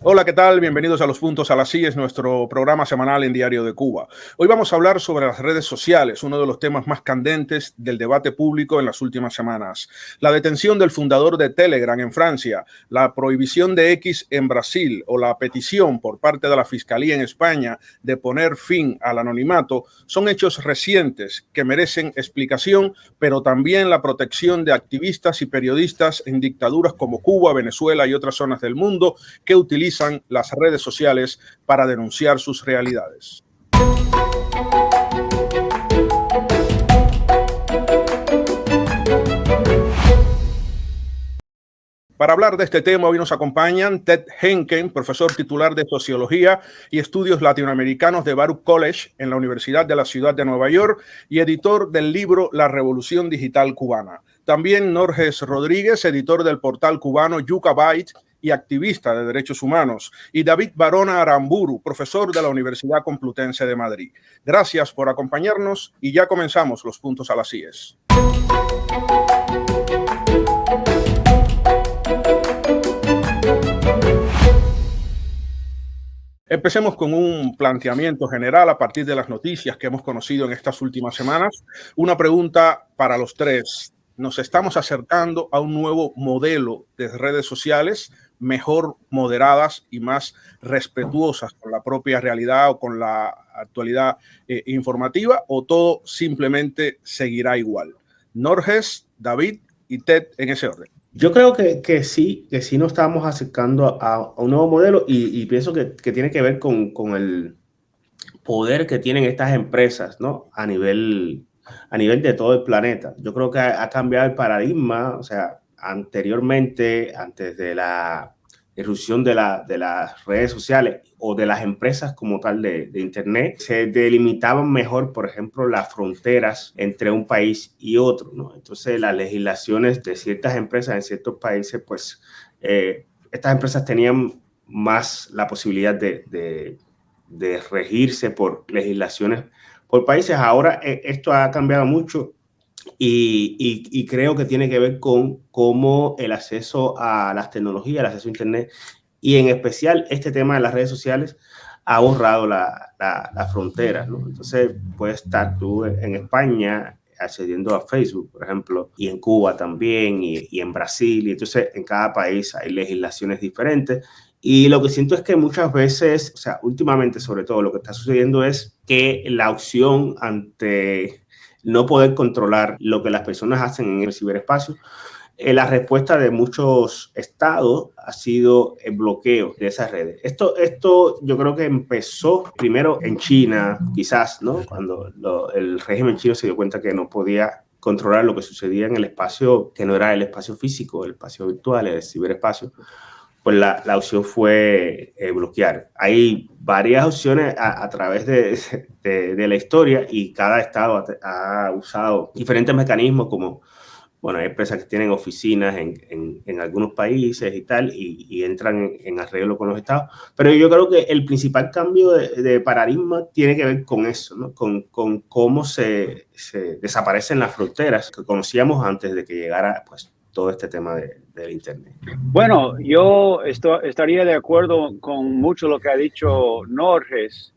Hola, ¿qué tal? Bienvenidos a Los Puntos a las IES, nuestro programa semanal en Diario de Cuba. Hoy vamos a hablar sobre las redes sociales, uno de los temas más candentes del debate público en las últimas semanas. La detención del fundador de Telegram en Francia, la prohibición de X en Brasil o la petición por parte de la Fiscalía en España de poner fin al anonimato son hechos recientes que merecen explicación, pero también la protección de activistas y periodistas en dictaduras como Cuba, Venezuela y otras zonas del mundo que utilizan las redes sociales para denunciar sus realidades. Para hablar de este tema, hoy nos acompañan Ted Henken, profesor titular de Sociología y Estudios Latinoamericanos de Baruch College en la Universidad de la Ciudad de Nueva York y editor del libro La Revolución Digital Cubana. También Norges Rodríguez, editor del portal cubano Yucabyte y activista de derechos humanos, y David Barona Aramburu, profesor de la Universidad Complutense de Madrid. Gracias por acompañarnos y ya comenzamos Los Puntos a las IES. Empecemos con un planteamiento general a partir de las noticias que hemos conocido en estas últimas semanas. Una pregunta para los tres. ¿Nos estamos acercando a un nuevo modelo de redes sociales mejor moderadas y más respetuosas con la propia realidad o con la actualidad informativa, o todo simplemente seguirá igual? Norges, David y Ted, en ese orden. Yo creo que sí nos estamos acercando a un nuevo modelo y pienso que tiene que ver con el poder que tienen estas empresas, ¿no? A nivel de todo el planeta. Yo creo que ha cambiado el paradigma. O sea, anteriormente, antes de la irrupción de las redes sociales o de las empresas como tal de Internet, se delimitaban mejor, por ejemplo, las fronteras entre un país y otro, ¿no? Entonces, las legislaciones de ciertas empresas en ciertos países, pues, estas empresas tenían más la posibilidad de regirse por legislaciones por países. Ahora esto ha cambiado mucho. Y creo que tiene que ver con cómo el acceso a las tecnologías, el acceso a Internet y en especial este tema de las redes sociales ha borrado la frontera, ¿no? Entonces puedes estar tú en España accediendo a Facebook, por ejemplo, y en Cuba también y en Brasil, y entonces en cada país hay legislaciones diferentes. Y lo que siento es que muchas veces, o sea, últimamente sobre todo lo que está sucediendo es que la opción ante no poder controlar lo que las personas hacen en el ciberespacio, la respuesta de muchos estados ha sido el bloqueo de esas redes. Esto yo creo que empezó primero en China, quizás, ¿no? Cuando el régimen chino se dio cuenta que no podía controlar lo que sucedía en el espacio, que no era el espacio físico, el espacio virtual, el ciberespacio. Pues la opción fue bloquear. Hay varias opciones a través de la historia y cada estado ha usado diferentes mecanismos, como, bueno, hay empresas que tienen oficinas en algunos países y tal, y entran en arreglo con los estados. Pero yo creo que el principal cambio de paradigma tiene que ver con eso, ¿no? Con cómo se desaparecen las fronteras que conocíamos antes de que llegara, pues, todo este tema del Internet. Bueno, yo estaría de acuerdo con mucho lo que ha dicho Norges.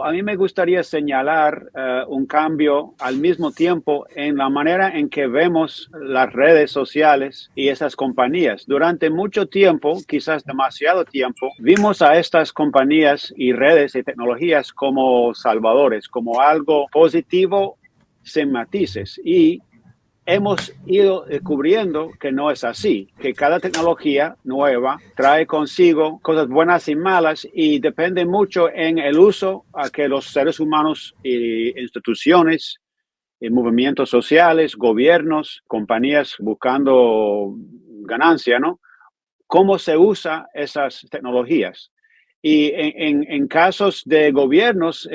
A mí me gustaría señalar un cambio al mismo tiempo en la manera en que vemos las redes sociales y esas compañías. Durante mucho tiempo, quizás demasiado tiempo, vimos a estas compañías y redes y tecnologías como salvadores, como algo positivo sin matices, y hemos ido descubriendo que no es así, que cada tecnología nueva trae consigo cosas buenas y malas y depende mucho en el uso a que los seres humanos e instituciones, movimientos sociales, gobiernos, compañías buscando ganancia, ¿no? Cómo se usa esas tecnologías. Y en casos de gobiernos,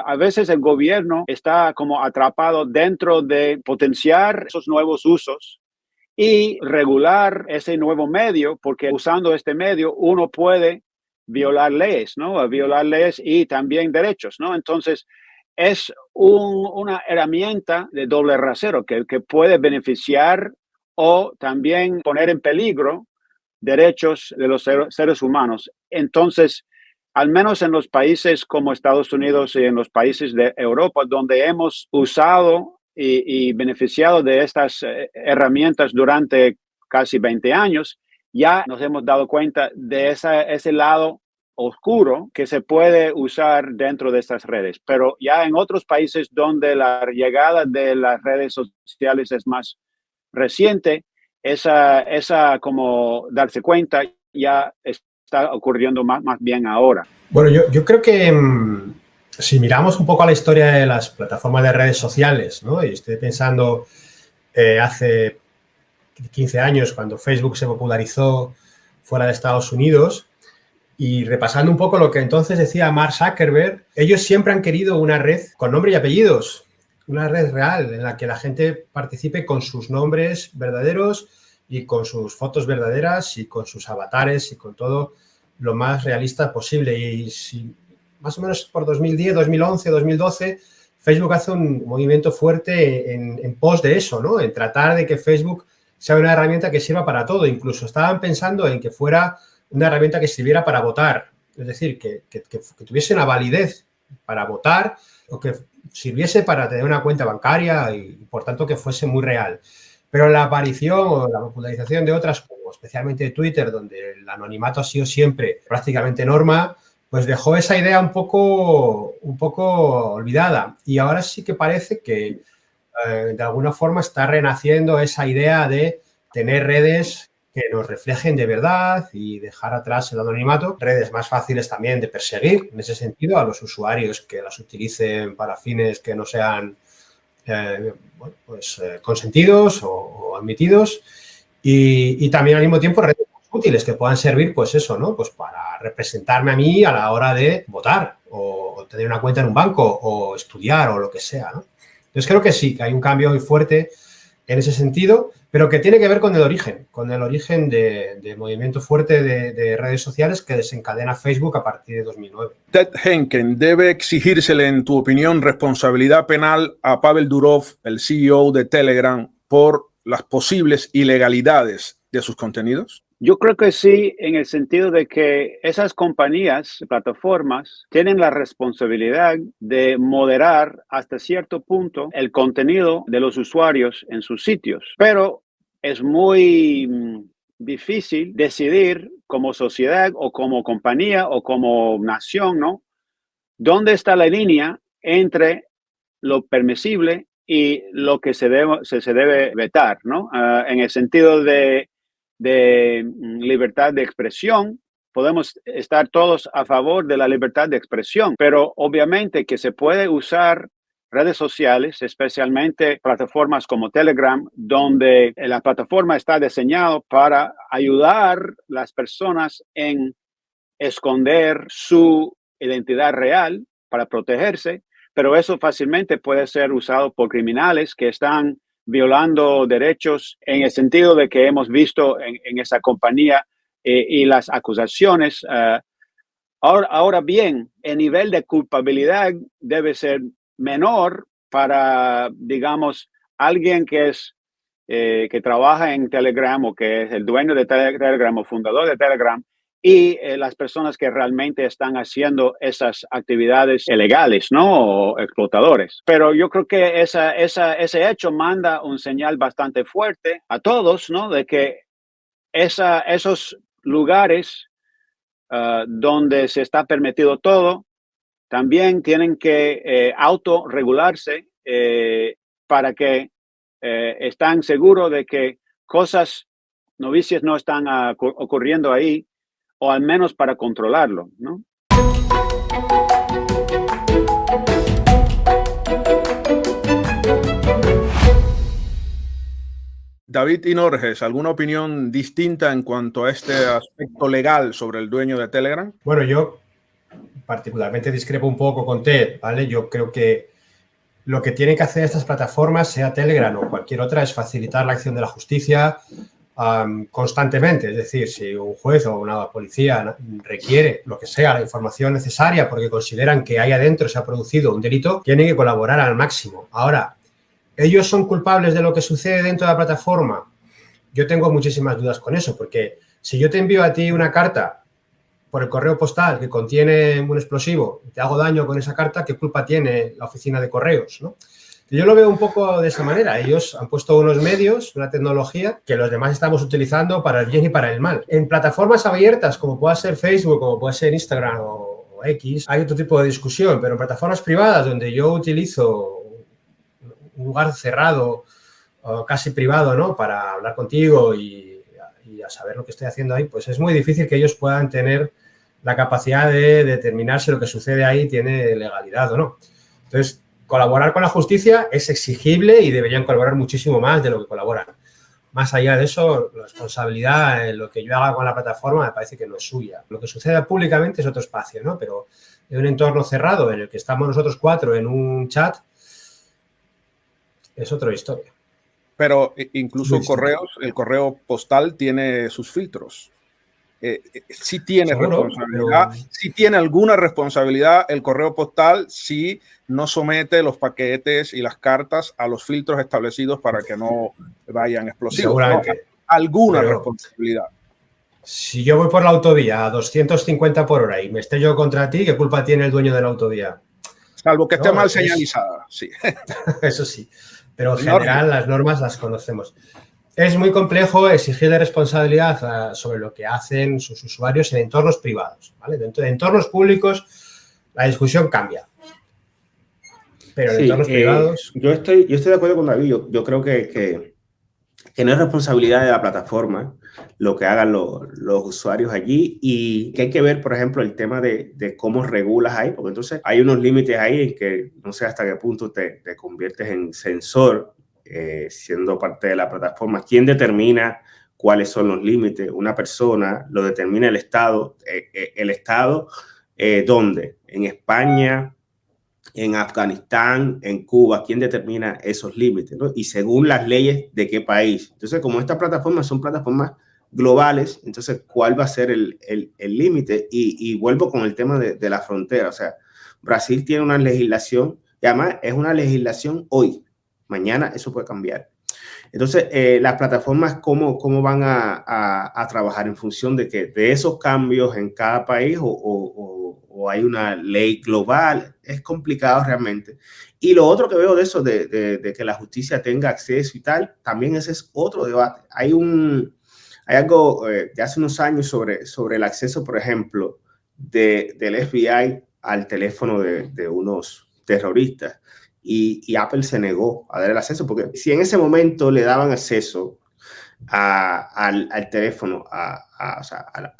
a veces el gobierno está como atrapado dentro de potenciar esos nuevos usos y regular ese nuevo medio, porque usando este medio uno puede violar leyes, ¿no? A violar leyes y también derechos, ¿no? Entonces, es una herramienta de doble rasero que puede beneficiar o también poner en peligro derechos de los seres humanos. Entonces, al menos en los países como Estados Unidos y en los países de Europa, donde hemos usado y beneficiado de estas herramientas durante casi 20 años, ya nos hemos dado cuenta de ese lado oscuro que se puede usar dentro de estas redes. Pero ya en otros países donde la llegada de las redes sociales es más reciente, esa como darse cuenta ya está ocurriendo más bien ahora. Bueno, yo creo que si miramos un poco a la historia de las plataformas de redes sociales, ¿no? Y estoy pensando hace 15 años cuando Facebook se popularizó fuera de Estados Unidos y repasando un poco lo que entonces decía Mark Zuckerberg, ellos siempre han querido una red con nombre y apellidos, una red real en la que la gente participe con sus nombres verdaderos y con sus fotos verdaderas y con sus avatares y con todo lo más realista posible. Y si más o menos por 2010, 2011, 2012, Facebook hace un movimiento fuerte en pos de eso, ¿no? En tratar de que Facebook sea una herramienta que sirva para todo. Incluso estaban pensando en que fuera una herramienta que sirviera para votar. Es decir, que tuviese una validez para votar o que sirviese para tener una cuenta bancaria y, por tanto, que fuese muy real. Pero la aparición o la popularización de otras, como especialmente Twitter, donde el anonimato ha sido siempre prácticamente norma, pues dejó esa idea un poco olvidada. Y ahora sí que parece que de alguna forma está renaciendo esa idea de tener redes que nos reflejen de verdad y dejar atrás el anonimato. Redes más fáciles también de perseguir, en ese sentido, a los usuarios que las utilicen para fines que no sean consentidos o admitidos. Y también al mismo tiempo redes útiles que puedan servir, pues eso, ¿no? Pues para representarme a mí a la hora de votar o tener una cuenta en un banco o estudiar o lo que sea, ¿no? Entonces creo que sí, que hay un cambio muy fuerte en ese sentido, pero que tiene que ver con el origen de movimiento fuerte de redes sociales que desencadena Facebook a partir de 2009. Ted Henken, ¿debe exigírsele, en tu opinión, responsabilidad penal a Pavel Durov, el CEO de Telegram, por las posibles ilegalidades de sus contenidos? Yo creo que sí, en el sentido de que esas compañías, plataformas, tienen la responsabilidad de moderar hasta cierto punto el contenido de los usuarios en sus sitios. Pero es muy difícil decidir como sociedad o como compañía o como nación, ¿no? ¿Dónde está la línea entre lo permisible y lo que se debe vetar, ¿no? En el sentido de libertad de expresión, podemos estar todos a favor de la libertad de expresión, pero obviamente que se puede usar redes sociales, especialmente plataformas como Telegram, donde la plataforma está diseñada para ayudar a las personas en esconder su identidad real para protegerse, pero eso fácilmente puede ser usado por criminales que están violando derechos en el sentido de que hemos visto en esa compañía y las acusaciones. Ahora bien, el nivel de culpabilidad debe ser menor para, digamos, alguien que trabaja en Telegram o que es el dueño de Telegram o fundador de Telegram y las personas que realmente están haciendo esas actividades ilegales, ¿no? O explotadores. Pero yo creo que ese hecho manda un señal bastante fuerte a todos, ¿no? De que esos lugares donde se está permitido todo, también tienen que autorregularse para que están seguros de que cosas novicias no están ocurriendo ahí, o al menos para controlarlo, ¿no? David Inorges, ¿alguna opinión distinta en cuanto a este aspecto legal sobre el dueño de Telegram? Bueno, yo particularmente discrepo un poco con Ted, ¿vale? Yo creo que lo que tienen que hacer estas plataformas, sea Telegram o cualquier otra, es facilitar la acción de la justicia constantemente. Es decir, si un juez o una policía requiere lo que sea, la información necesaria porque consideran que ahí adentro se ha producido un delito, tienen que colaborar al máximo. Ahora, ¿ellos son culpables de lo que sucede dentro de la plataforma? Yo tengo muchísimas dudas con eso, porque si yo te envío a ti una carta por el correo postal que contiene un explosivo y te hago daño con esa carta, ¿qué culpa tiene la oficina de correos, no? Yo lo veo un poco de esa manera. Ellos han puesto unos medios, una tecnología que los demás estamos utilizando para el bien y para el mal. En plataformas abiertas, como pueda ser Facebook, como puede ser Instagram o X, hay otro tipo de discusión, pero en plataformas privadas donde yo utilizo un lugar cerrado o casi privado, ¿no?, para hablar contigo y a saber lo que estoy haciendo ahí, pues es muy difícil que ellos puedan tener la capacidad de determinar si lo que sucede ahí tiene legalidad o no. Entonces, colaborar con la justicia es exigible y deberían colaborar muchísimo más de lo que colaboran. Más allá de eso, la responsabilidad en lo que yo haga con la plataforma me parece que no es suya. Lo que suceda públicamente es otro espacio, ¿no? Pero en un entorno cerrado en el que estamos nosotros 4 en un chat, es otra historia. Pero incluso correos, el correo postal tiene sus filtros. Sí tiene ¿Seguro? responsabilidad, sí tiene alguna responsabilidad el correo postal si no somete los paquetes y las cartas a los filtros establecidos para que no vayan explosivos. Seguramente. ¿No? Alguna responsabilidad. Si yo voy por la autovía a 250 por hora y me estrello contra ti, ¿qué culpa tiene el dueño de la autovía? Salvo que esté mal señalizada, sí. Eso sí, pero en general las normas las conocemos. Es muy complejo exigir responsabilidad sobre lo que hacen sus usuarios en entornos privados, ¿vale? Dentro de entornos públicos la discusión cambia. Pero en entornos privados... Yo estoy de acuerdo con David. Yo creo que no es responsabilidad de la plataforma lo que hagan los usuarios allí, y que hay que ver, por ejemplo, el tema de cómo regulas ahí, porque entonces hay unos límites ahí en que no sé hasta qué punto te conviertes en censor siendo parte de la plataforma. ¿Quién determina cuáles son los límites? Una persona, lo determina el Estado. ¿El Estado dónde? ¿En España? ¿En Afganistán? ¿En Cuba? ¿Quién determina esos límites, ¿no? Y según las leyes de qué país. Entonces, como estas plataformas son plataformas globales, entonces, ¿cuál va a ser el límite? Y vuelvo con el tema de la frontera. O sea, Brasil tiene una legislación, y además es una legislación hoy. Mañana eso puede cambiar. Entonces, las plataformas, ¿cómo van a trabajar en función de esos cambios en cada país o hay una ley global? Es complicado realmente. Y lo otro que veo de eso, de que la justicia tenga acceso y tal, también ese es otro debate. Hay algo de hace unos años sobre el acceso, por ejemplo, del FBI al teléfono de unos terroristas. Y Apple se negó a dar el acceso, porque si en ese momento le daban acceso al teléfono, a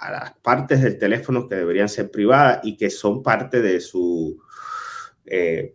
las partes del teléfono que deberían ser privadas y que son parte de su, de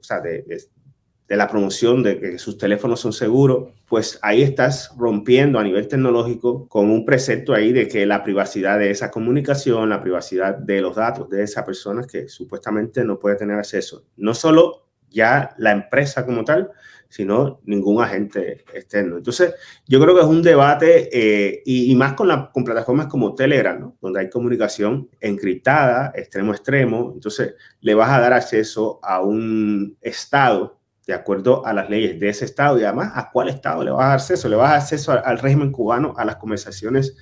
la promoción de que sus teléfonos son seguros, pues ahí estás rompiendo a nivel tecnológico con un precepto ahí de que la privacidad de esa comunicación, la privacidad de los datos de esa persona que supuestamente no puede tener acceso. No solo ya la empresa como tal, sino ningún agente externo. Entonces, yo creo que es un debate y más con plataformas como Telegram, ¿no?, donde hay comunicación encriptada, extremo a extremo. Entonces, le vas a dar acceso a un estado de acuerdo a las leyes de ese estado y además a cuál estado le vas a dar acceso. Le vas a dar acceso al régimen cubano, a las conversaciones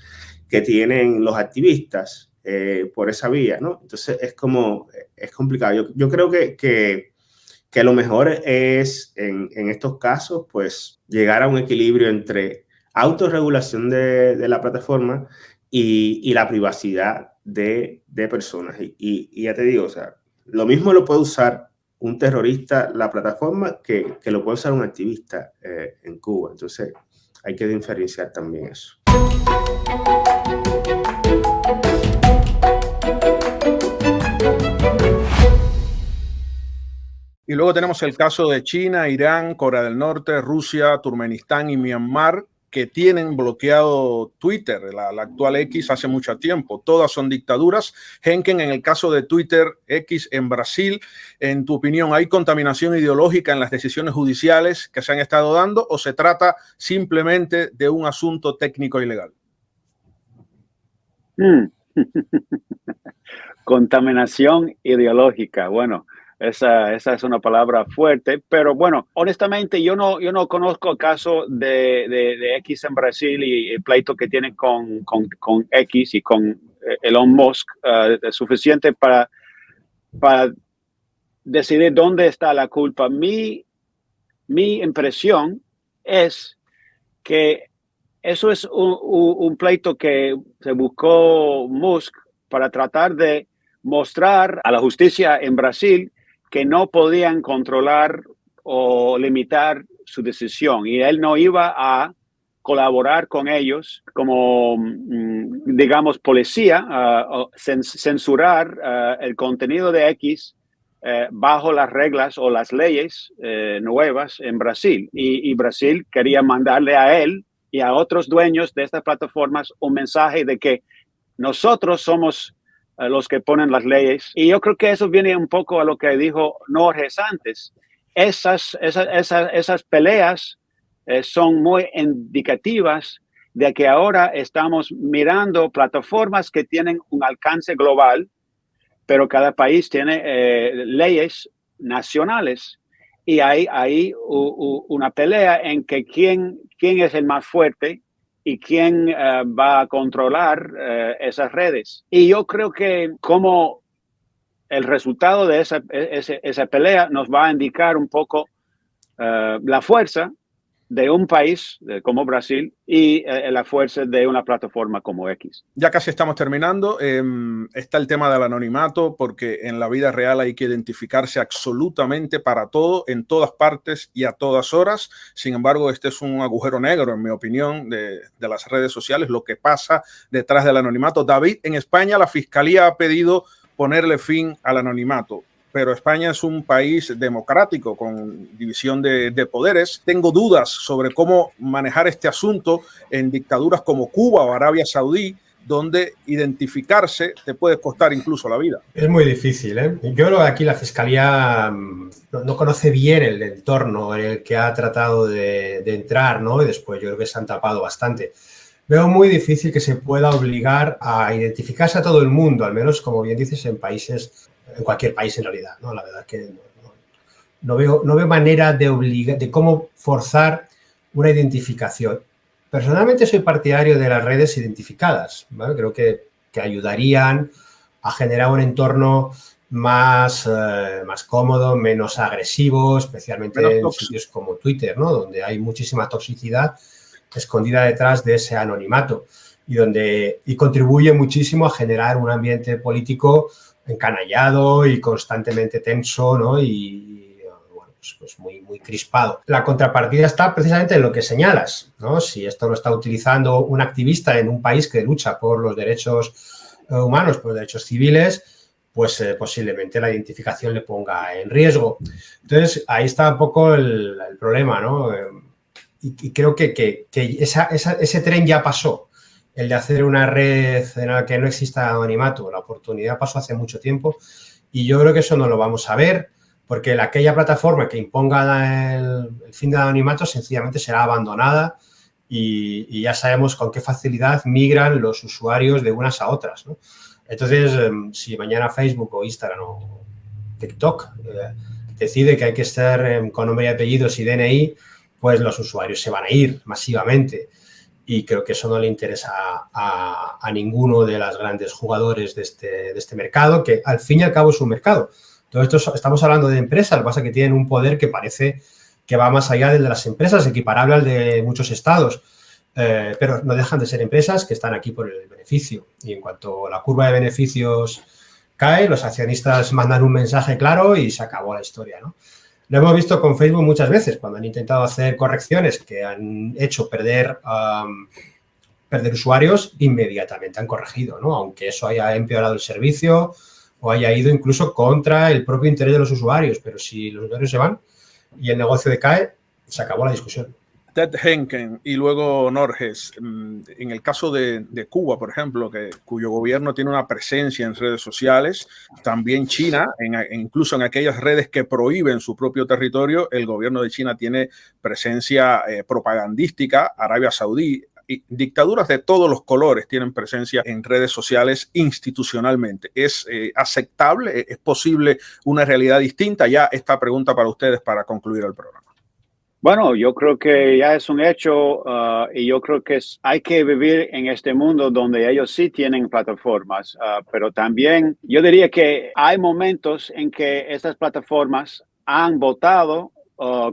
que tienen los activistas por esa vía, ¿no? Entonces, es complicado. Yo creo que lo mejor es, en estos casos, pues llegar a un equilibrio entre autorregulación de la plataforma y la privacidad de personas. Y ya te digo, o sea, lo mismo lo puede usar un terrorista la plataforma que lo puede usar un activista en Cuba. Entonces, hay que diferenciar también eso. Y luego tenemos el caso de China, Irán, Corea del Norte, Rusia, Turkmenistán y Myanmar, que tienen bloqueado Twitter, la actual X, hace mucho tiempo. Todas son dictaduras. Henken, en el caso de Twitter X en Brasil, en tu opinión, ¿hay contaminación ideológica en las decisiones judiciales que se han estado dando o se trata simplemente de un asunto técnico y legal? Mm. Contaminación ideológica. Bueno, esa es una palabra fuerte, pero bueno, honestamente yo no conozco el caso de X en Brasil y el pleito que tienen con X y con Elon Musk, suficiente para decidir dónde está la culpa. Mi impresión es que eso es un pleito que se buscó Musk para tratar de mostrar a la justicia en Brasil que no podían controlar o limitar su decisión y él no iba a colaborar con ellos como, digamos, policía, censurar el contenido de X bajo las reglas o las leyes nuevas en Brasil. Y Brasil quería mandarle a él y a otros dueños de estas plataformas un mensaje de que nosotros somos los que ponen las leyes. Y yo creo que eso viene un poco a lo que dijo Norges antes. Esas peleas son muy indicativas de que ahora estamos mirando plataformas que tienen un alcance global, pero cada país tiene leyes nacionales. Y hay una pelea en que quién es el más fuerte y quién va a controlar esas redes. Y yo creo que como el resultado de esa pelea nos va a indicar un poco la fuerza de un país como Brasil y la fuerza de una plataforma como X. Ya casi estamos terminando. Está el tema del anonimato, porque en la vida real hay que identificarse absolutamente para todo, en todas partes y a todas horas. Sin embargo, este es un agujero negro, en mi opinión, de las redes sociales, lo que pasa detrás del anonimato. David, en España la Fiscalía ha pedido ponerle fin al anonimato, pero España es un país democrático con división de poderes. Tengo dudas sobre cómo manejar este asunto en dictaduras como Cuba o Arabia Saudí, donde identificarse te puede costar incluso la vida. Es muy difícil, ¿eh? Yo creo que aquí la Fiscalía no conoce bien el entorno en el que ha tratado de entrar, ¿no? Y después yo creo que se han tapado bastante. Veo muy difícil que se pueda obligar a identificarse a todo el mundo, al menos, como bien dices, en cualquier país en realidad, ¿no? La verdad es que no veo manera de cómo forzar una identificación. Personalmente soy partidario de las redes identificadas, ¿vale? Creo que ayudarían a generar un entorno más cómodo, menos agresivo, especialmente en sitios como Twitter, ¿no? Donde hay muchísima toxicidad escondida detrás de ese anonimato y contribuye muchísimo a generar un ambiente político encanallado y constantemente tenso, ¿no? Y bueno, pues muy crispado. La contrapartida está precisamente en lo que señalas, ¿no? Si esto lo está utilizando un activista en un país que lucha por los derechos humanos, por los derechos civiles, pues posiblemente la identificación le ponga en riesgo. Entonces, ahí está un poco el problema, ¿no? Y creo que ese tren ya pasó. El de hacer una red en la que no exista anonimato, la oportunidad pasó hace mucho tiempo y yo creo que eso no lo vamos a ver porque aquella plataforma que imponga el fin del anonimato sencillamente será abandonada y ya sabemos con qué facilidad migran los usuarios de unas a otras, ¿no? Entonces, si mañana Facebook o Instagram o TikTok decide que hay que estar con nombre y apellidos y DNI, pues los usuarios se van a ir masivamente. Y creo que eso no le interesa a ninguno de los grandes jugadores de este mercado, que al fin y al cabo es un mercado. Todo esto estamos hablando de empresas, lo que pasa es que tienen un poder que parece que va más allá del de las empresas, equiparable al de muchos estados. Pero no dejan de ser empresas que están aquí por el beneficio. Y en cuanto la curva de beneficios cae, los accionistas mandan un mensaje claro y se acabó la historia, ¿no? Lo hemos visto con Facebook muchas veces, cuando han intentado hacer correcciones que han hecho perder usuarios, inmediatamente han corregido, ¿no? Aunque eso haya empeorado el servicio o haya ido incluso contra el propio interés de los usuarios. Pero si los usuarios se van y el negocio decae, se acabó la discusión. Ted Henken y luego Norges, en el caso de Cuba, por ejemplo, cuyo gobierno tiene una presencia en redes sociales, también China, incluso en aquellas redes que prohíben su propio territorio, el gobierno de China tiene presencia propagandística. Arabia Saudí Y dictaduras de todos los colores tienen presencia en redes sociales institucionalmente. ¿Es aceptable? ¿Es posible una realidad distinta? Ya esta pregunta para ustedes para concluir el programa. Bueno, yo creo que ya es un hecho y yo creo que hay que vivir en este mundo donde ellos sí tienen plataformas, pero también yo diría que hay momentos en que estas plataformas han votado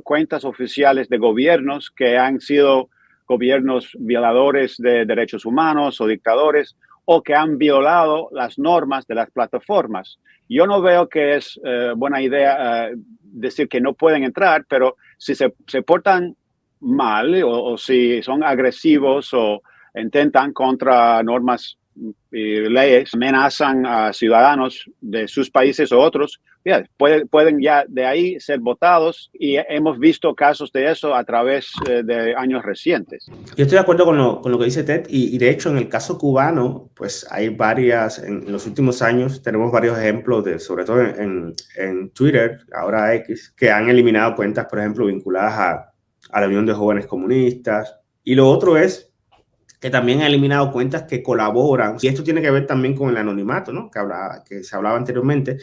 cuentas oficiales de gobiernos que han sido gobiernos violadores de derechos humanos o dictadores o que han violado las normas de las plataformas. Yo no veo que es buena idea decir que no pueden entrar, pero si se portan mal o si son agresivos o intentan contra normas y leyes, amenazan a ciudadanos de sus países o otros, pueden ya de ahí ser votados y hemos visto casos de eso a través de años recientes. Yo estoy de acuerdo con lo que dice Ted y de hecho en el caso cubano, pues hay en los últimos años tenemos varios ejemplos, sobre todo en Twitter, ahora X, que han eliminado cuentas, por ejemplo, vinculadas a la Unión de Jóvenes Comunistas. Y lo otro es que también ha eliminado cuentas que colaboran, y esto tiene que ver también con el anonimato, ¿no? Que se hablaba anteriormente,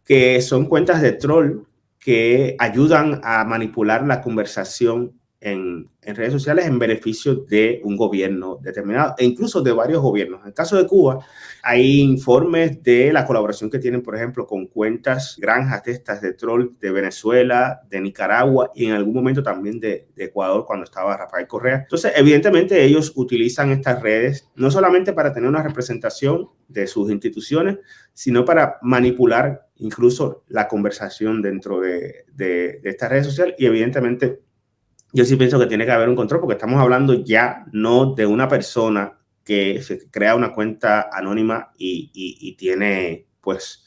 que son cuentas de troll que ayudan a manipular la conversación en redes sociales en beneficio de un gobierno determinado e incluso de varios gobiernos. En el caso de Cuba, hay informes de la colaboración que tienen, por ejemplo, con cuentas granjas de estas de troll de Venezuela, de Nicaragua y en algún momento también de Ecuador cuando estaba Rafael Correa. Entonces, evidentemente, ellos utilizan estas redes no solamente para tener una representación de sus instituciones, sino para manipular incluso la conversación dentro de estas redes sociales y evidentemente yo sí pienso que tiene que haber un control porque estamos hablando ya no de una persona que se crea una cuenta anónima y tiene pues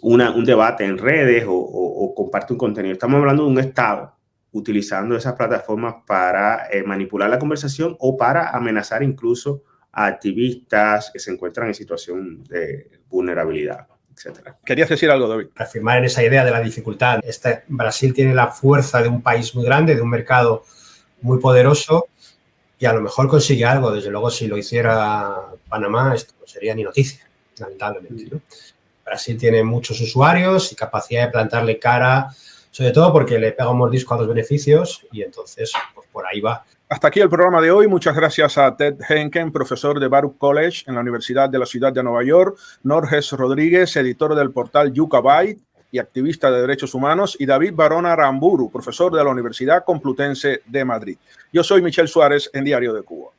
un debate en redes o comparte un contenido. Estamos hablando de un Estado utilizando esas plataformas para manipular la conversación o para amenazar incluso a activistas que se encuentran en situación de vulnerabilidad, etcétera. ¿Querías decir algo, David? Afirmar en esa idea de la dificultad. Brasil tiene la fuerza de un país muy grande, de un mercado muy poderoso y a lo mejor consigue algo. Desde luego, si lo hiciera Panamá, esto no sería ni noticia, lamentablemente, ¿no? Brasil tiene muchos usuarios y capacidad de plantarle cara, sobre todo porque le pega un mordisco a los beneficios y entonces pues, por ahí va. Hasta aquí el programa de hoy. Muchas gracias a Ted Henken, profesor de Baruch College en la Universidad de la Ciudad de Nueva York, Norges Rodríguez, editor del portal Yucabyte y activista de derechos humanos, y David Barona Aramburu, profesor de la Universidad Complutense de Madrid. Yo soy Michel Suárez en Diario de Cuba.